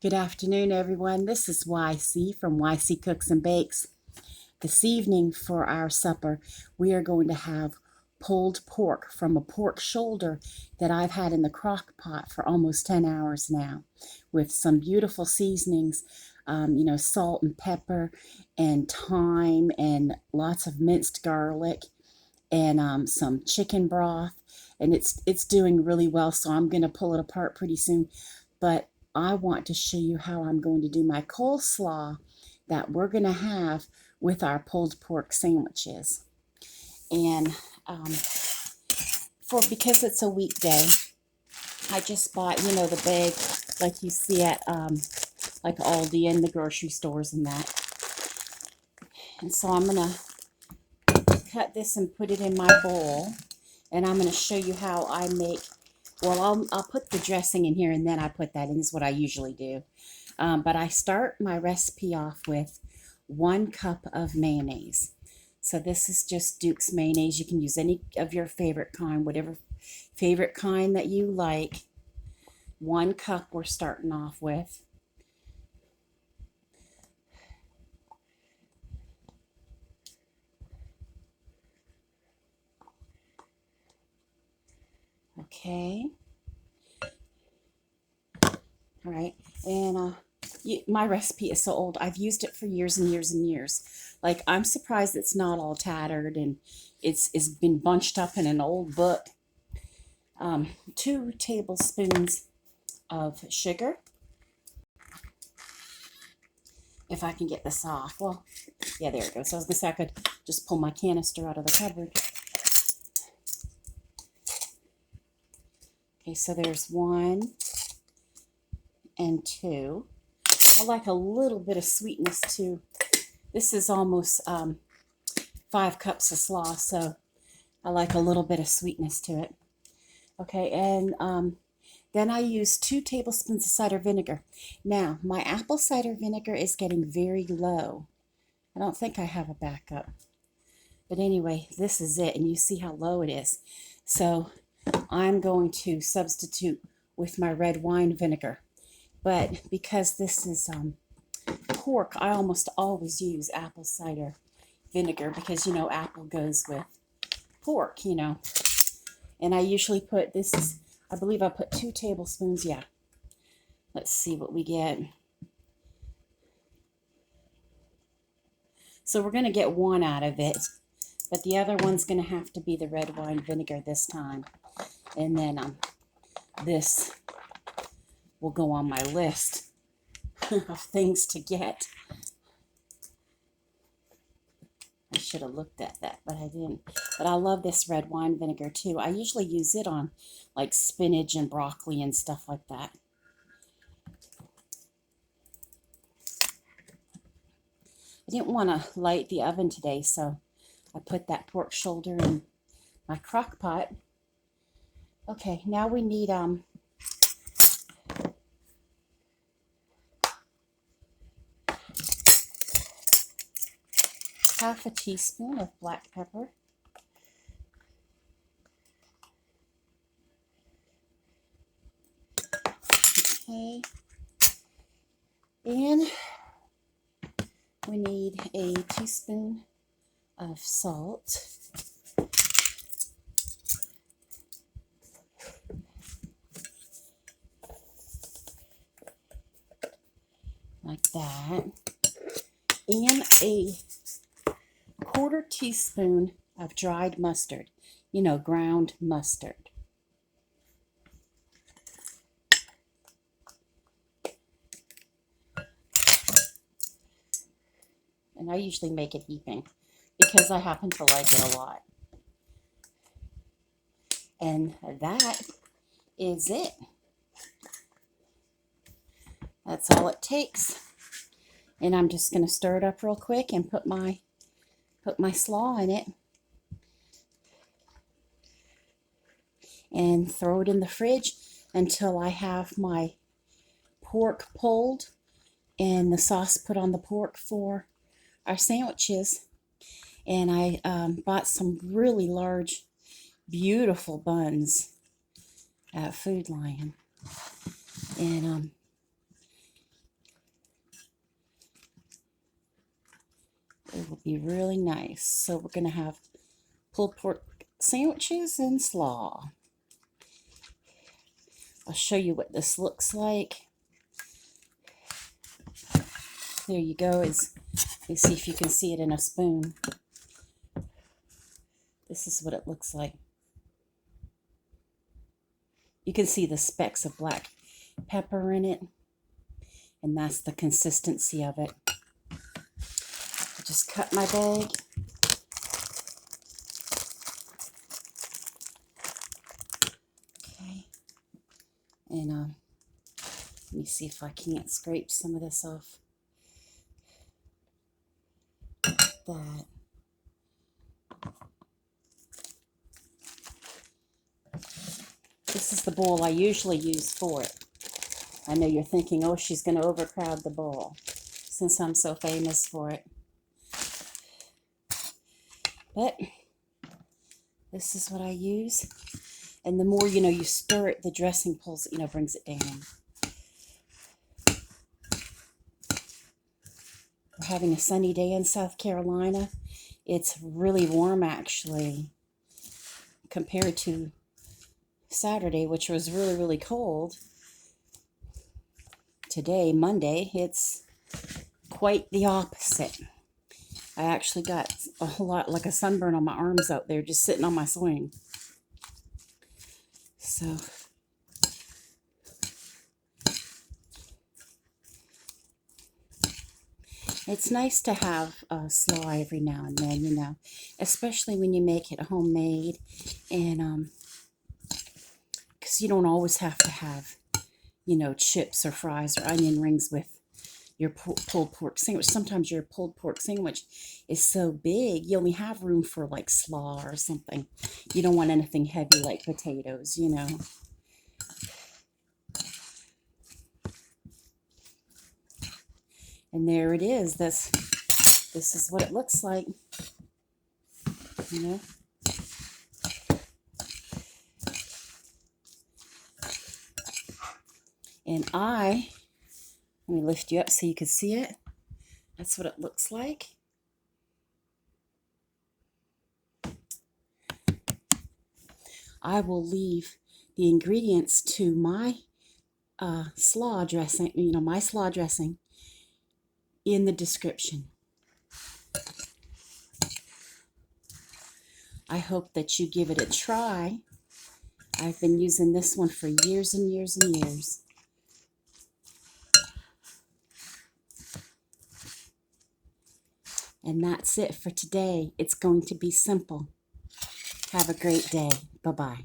Good afternoon, everyone. This is YC from YC Cooks and Bakes. This evening for our supper, we are going to have pulled pork from a pork shoulder that I've had in the crock pot for almost 10 hours now, with some beautiful seasonings, salt and pepper and thyme and lots of minced garlic and some chicken broth. And it's doing really well, so I'm going to pull it apart pretty soon. But I want to show you how I'm going to do my coleslaw that we're going to have with our pulled pork sandwiches. And because it's a weekday, I just bought, the bag like you see at like Aldi and the grocery stores and that. And so I'm going to cut this and put it in my bowl. And I'm going to show you how I make. Well, I'll put the dressing in here and then I put that in, is what I usually do. But I start my recipe off with 1 cup of mayonnaise. So this is just Duke's mayonnaise. You can use any of your favorite kind, whatever favorite kind that you like. 1 cup we're starting off with. Okay. All right. And my recipe is so old. I've used it for years and years and years. Like, I'm surprised it's not all tattered and it's been bunched up in an old book. 2 tablespoons of sugar. If I can get this off. Well, yeah, there it goes. So I was going to say I could just pull my canister out of the cupboard. Okay, so there's 1 and 2. I like a little bit of sweetness too. This is almost 5 cups of slaw, so I like a little bit of sweetness to it. Okay, and then I use 2 tablespoons of cider vinegar. Now, my apple cider vinegar is getting very low. I don't think I have a backup. But anyway, this is it, and you see how low it is. So I'm going to substitute with my red wine vinegar. But because this is pork, I almost always use apple cider vinegar because, apple goes with pork, And I usually put, I believe I put 2 tablespoons, yeah. Let's see what we get. So we're going to get 1 out of it, but the other one's going to have to be the red wine vinegar this time. And then this will go on my list of things to get. I should have looked at that, but I didn't. But I love this red wine vinegar too. I usually use it on like spinach and broccoli and stuff like that. I didn't want to light the oven today, so I put that pork shoulder in my crock pot. Okay, now we need half a teaspoon of black pepper. Okay. And we need a teaspoon of salt. Like that. And a 1/4 teaspoon of dried mustard, ground mustard. And I usually make it heaping because I happen to like it a lot. And that is it. That's all it takes. And I'm just going to stir it up real quick and put my slaw in it and throw it in the fridge until I have my pork pulled and the sauce put on the pork for our sandwiches. And I bought some really large, beautiful buns at Food Lion. And be really nice. So we're going to have pulled pork sandwiches and slaw. I'll show you what this looks like. There you go. Let me see if you can see it in a spoon. This is what it looks like. You can see the specks of black pepper in it, and that's the consistency of it. I just cut my bag. Okay, and let me see if I can't scrape some of this off. That. This is the bowl I usually use for it. I know you're thinking, oh, she's going to overcrowd the bowl since I'm so famous for it. But this is what I use. And the more, you stir it, the dressing pulls it, brings it down. We're having a sunny day in South Carolina. It's really warm, actually, compared to Saturday, which was really, really cold. Today, Monday, it's quite the opposite. I actually got a whole lot, like a sunburn on my arms out there, just sitting on my swing. So, it's nice to have slaw every now and then, especially when you make it homemade, and because you don't always have to have, chips or fries or onion rings with your pulled pork sandwich. Sometimes your pulled pork sandwich is so big, you only have room for like slaw or something. You don't want anything heavy like potatoes, And there it is. This is what it looks like, And let me lift you up so you can see it. That's what it looks like. I will leave the ingredients to my slaw dressing, my slaw dressing in the description. I hope that you give it a try. I've been using this one for years and years and years. And that's it for today. It's going to be simple. Have a great day. Bye-bye.